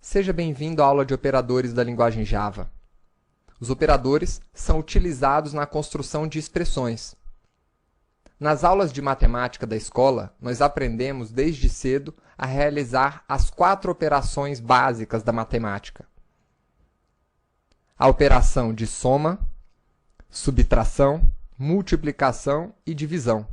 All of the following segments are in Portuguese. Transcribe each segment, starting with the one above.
Seja bem-vindo à aula de operadores da linguagem Java. Os operadores são utilizados na construção de expressões. Nas aulas de matemática da escola, nós aprendemos desde cedo a realizar as 4 operações básicas da matemática: a operação de soma, subtração, multiplicação e divisão.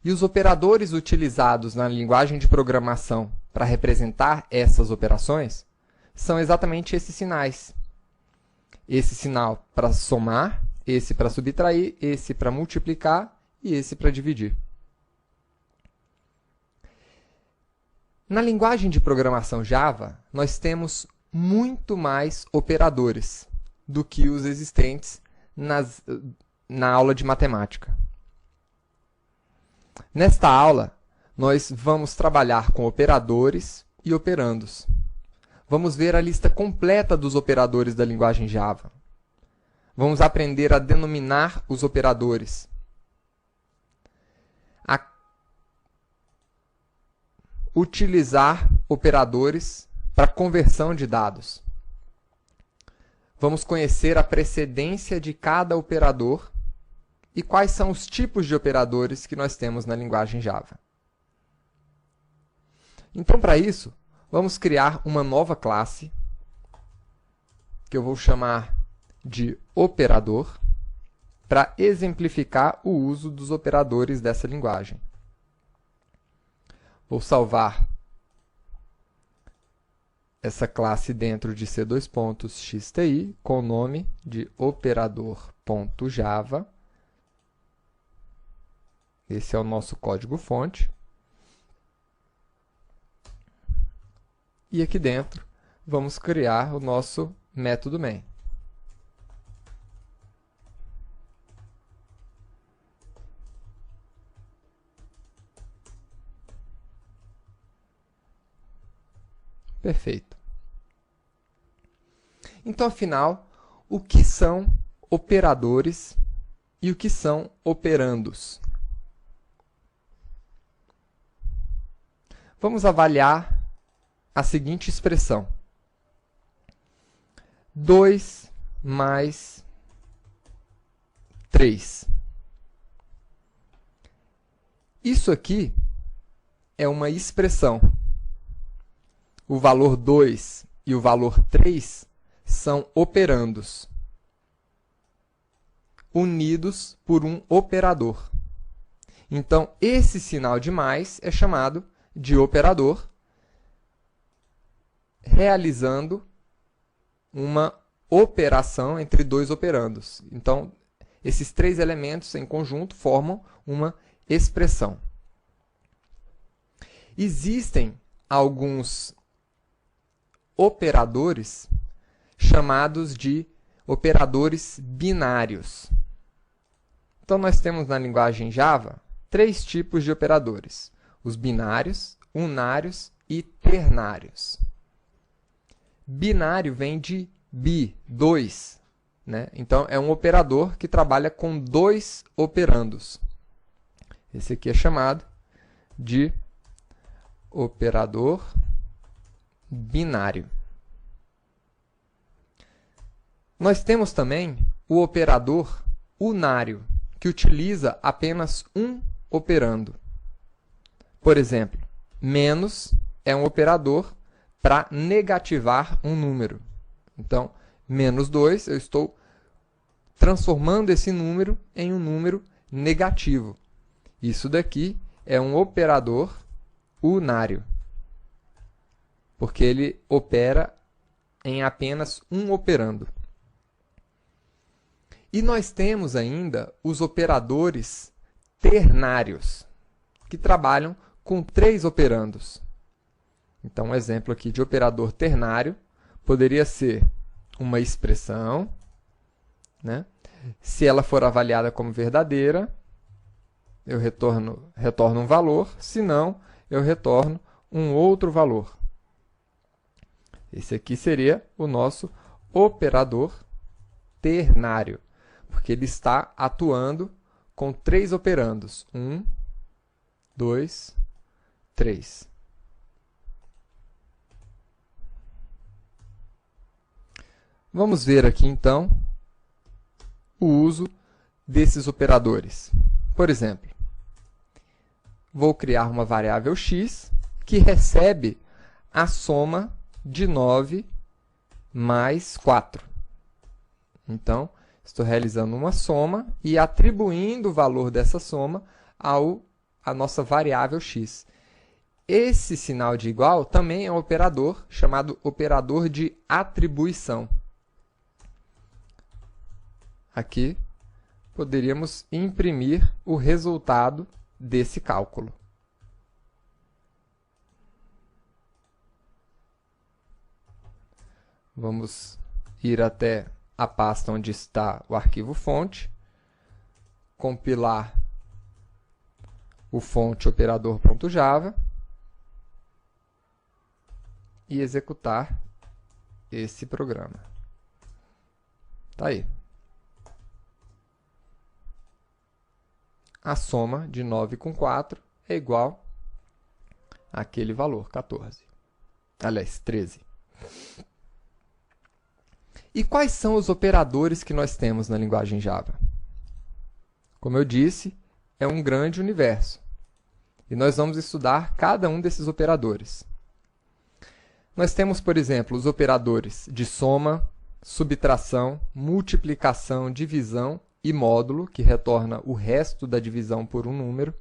E os operadores utilizados na linguagem de programação para representar essas operações são exatamente esses sinais. Esse sinal para somar, esse para subtrair, esse para multiplicar e esse para dividir. Na linguagem de programação Java, nós temos muito mais operadores do que os existentes na aula de matemática. Nesta aula, nós vamos trabalhar com operadores e operandos. Vamos ver a lista completa dos operadores da linguagem Java. Vamos aprender a denominar os operadores, a utilizar operadores para conversão de dados. Vamos conhecer a precedência de cada operador e quais são os tipos de operadores que nós temos na linguagem Java. Então, para isso, vamos criar uma nova classe, que eu vou chamar de operador, para exemplificar o uso dos operadores dessa linguagem. Vou salvar essa classe dentro de C2.xti com o nome de operador.java. Esse é o nosso código-fonte. E aqui dentro, vamos criar o nosso método main. Perfeito. Então, afinal, o que são operadores e o que são operandos? Vamos avaliar a seguinte expressão: 2 mais 3. Isso aqui é uma expressão. O valor 2 e o valor 3 são operandos, unidos por um operador. Então, esse sinal de mais é chamado de operador, realizando uma operação entre dois operandos. Então, esses 3 elementos em conjunto formam uma expressão. Existem alguns operadores chamados de operadores binários. Então, nós temos na linguagem Java 3 tipos de operadores: os binários, unários e ternários. Binário vem de bi, 2, né? Então, é um operador que trabalha com 2 operandos. Esse aqui é chamado de operador binário. Nós temos também o operador unário, que utiliza apenas um operando. Por exemplo, menos é um operador para negativar um número. Então, menos 2, eu estou transformando esse número em um número negativo. Isso daqui é um operador unário, porque ele opera em apenas um operando. E nós temos ainda os operadores ternários, que trabalham com 3 operandos. Então, um exemplo aqui de operador ternário poderia ser uma expressão, né? Se ela for avaliada como verdadeira, eu retorno um valor, se não, eu retorno um outro valor. Esse aqui seria o nosso operador ternário, porque ele está atuando com 3 operandos. 1, 2, 3. Vamos ver aqui, então, o uso desses operadores. Por exemplo, vou criar uma variável x que recebe a soma de 9 mais 4. Então, estou realizando uma soma e atribuindo o valor dessa soma à nossa variável x. Esse sinal de igual também é um operador chamado operador de atribuição. Aqui, poderíamos imprimir o resultado desse cálculo. Vamos ir até a pasta onde está o arquivo fonte, compilar o fonte operador.java e executar esse programa. Está aí. A soma de 9 com 4 é igual àquele valor, 14. Aliás, 13. E quais são os operadores que nós temos na linguagem Java? Como eu disse, é um grande universo. E nós vamos estudar cada um desses operadores. Nós temos, por exemplo, os operadores de soma, subtração, multiplicação, divisão e módulo, que retorna o resto da divisão por um número.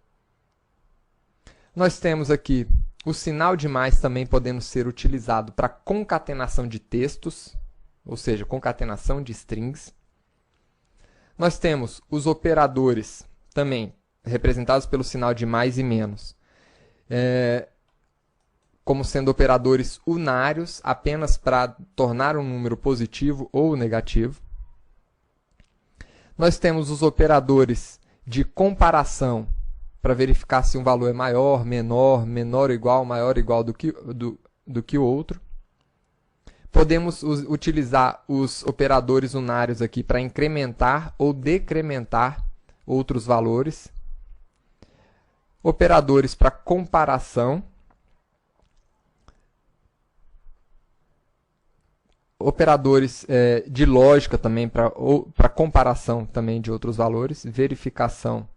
Nós temos aqui o sinal de mais também podendo ser utilizado para concatenação de textos, ou seja, concatenação de strings. Nós temos os operadores também representados pelo sinal de mais e menos, como sendo operadores unários, apenas para tornar um número positivo ou negativo. Nós temos os operadores de comparação, para verificar se um valor é maior, menor, menor ou igual, maior ou igual do que o outro. Podemos utilizar os operadores unários aqui para incrementar ou decrementar outros valores. Operadores para comparação. Operadores de lógica também para comparação também de outros valores. Verificação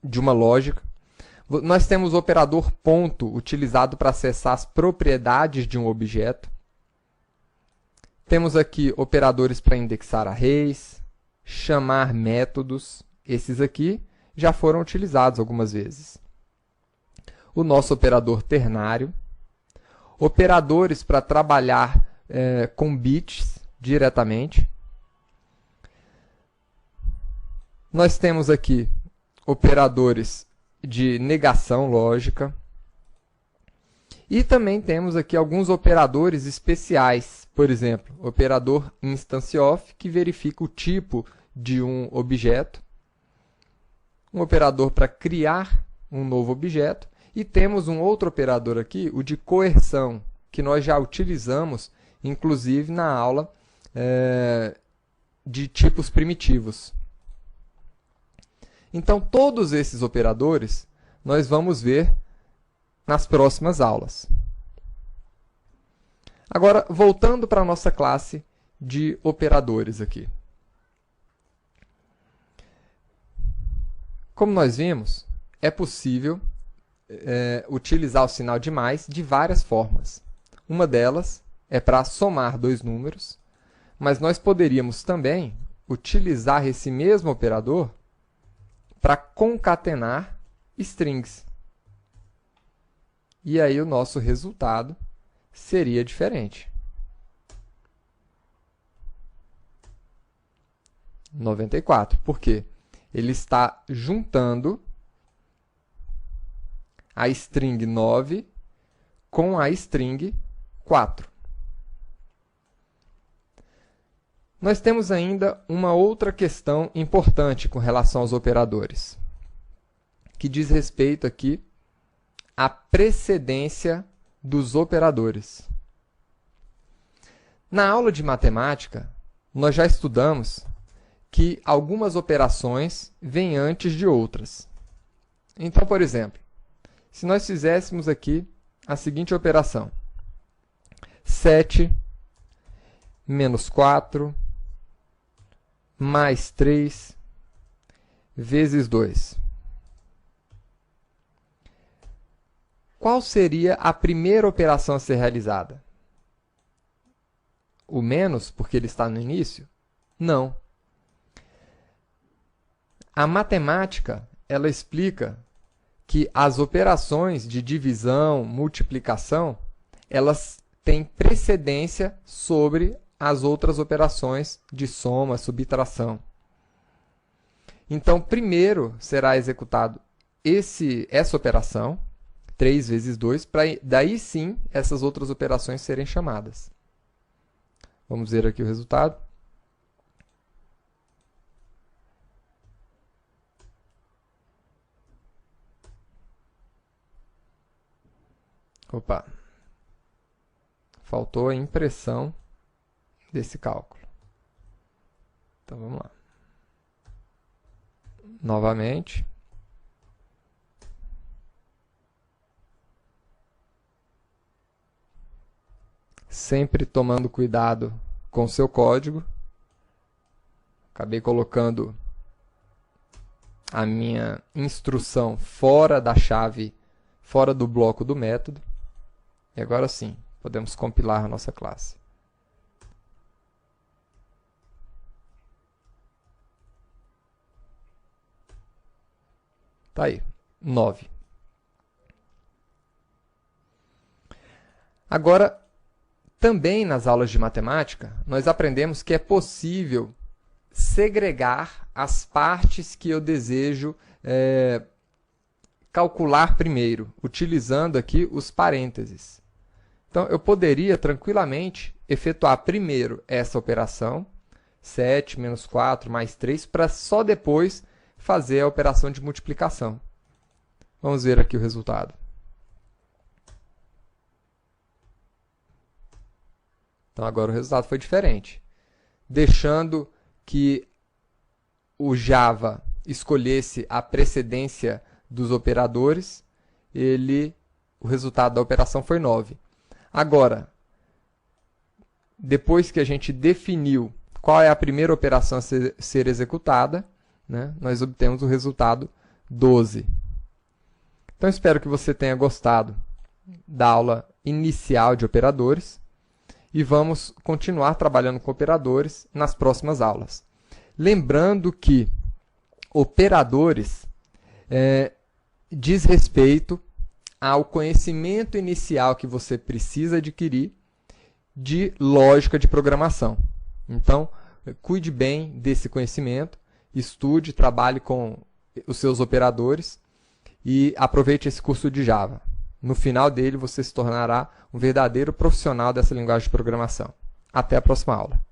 de uma lógica. Nós temos o operador ponto, utilizado para acessar as propriedades de um objeto. Temos aqui operadores para indexar arrays, chamar métodos. Esses aqui já foram utilizados algumas vezes. O nosso operador ternário. Operadores para trabalhar com bits diretamente. Nós temos aqui operadores de negação lógica. E também temos aqui alguns operadores especiais. Por exemplo, operador instance_of, que verifica o tipo de um objeto. Um operador para criar um novo objeto. E temos um outro operador aqui, o de coerção, que nós já utilizamos, inclusive na aula de tipos primitivos. Então, todos esses operadores nós vamos ver nas próximas aulas. Agora, voltando para a nossa classe de operadores aqui. Como nós vimos, é possível utilizar o sinal de mais de várias formas. Uma delas é para somar dois números, mas nós poderíamos também utilizar esse mesmo operador para concatenar strings. E aí o nosso resultado seria diferente. 94. Por quê? Ele está juntando a string 9 com a string 4. Nós temos ainda uma outra questão importante com relação aos operadores, que diz respeito aqui à precedência dos operadores. Na aula de matemática, nós já estudamos que algumas operações vêm antes de outras. Então, por exemplo, se nós fizéssemos aqui a seguinte operação: 7 menos 4, mais 3, vezes 2. Qual seria a primeira operação a ser realizada? O menos, porque ele está no início? Não. A matemática, ela explica que as operações de divisão, multiplicação, elas têm precedência sobre as outras operações de soma, subtração. Então, primeiro será executado essa operação, 3 vezes 2, para daí sim essas outras operações serem chamadas. Vamos ver aqui o resultado. Opa! Faltou a impressão desse cálculo. Então, vamos lá. Novamente. Sempre tomando cuidado com o seu código. Acabei colocando a minha instrução fora da chave, fora do bloco do método. E agora sim, podemos compilar a nossa classe. Tá aí, 9. Agora, também nas aulas de matemática, nós aprendemos que é possível segregar as partes que eu desejo calcular primeiro, utilizando aqui os parênteses. Então, eu poderia tranquilamente efetuar primeiro essa operação, 7 menos 4 mais 3, para só depois fazer a operação de multiplicação. Vamos ver aqui o resultado. Então, agora o resultado foi diferente. Deixando que o Java escolhesse a precedência dos operadores, o resultado da operação foi 9. Agora, depois que a gente definiu qual é a primeira operação a ser executada, né, nós obtemos o resultado 12. Então, espero que você tenha gostado da aula inicial de operadores e vamos continuar trabalhando com operadores nas próximas aulas. Lembrando que operadores diz respeito ao conhecimento inicial que você precisa adquirir de lógica de programação. Então, cuide bem desse conhecimento, estude, trabalhe com os seus operadores e aproveite esse curso de Java. No final dele, você se tornará um verdadeiro profissional dessa linguagem de programação. Até a próxima aula.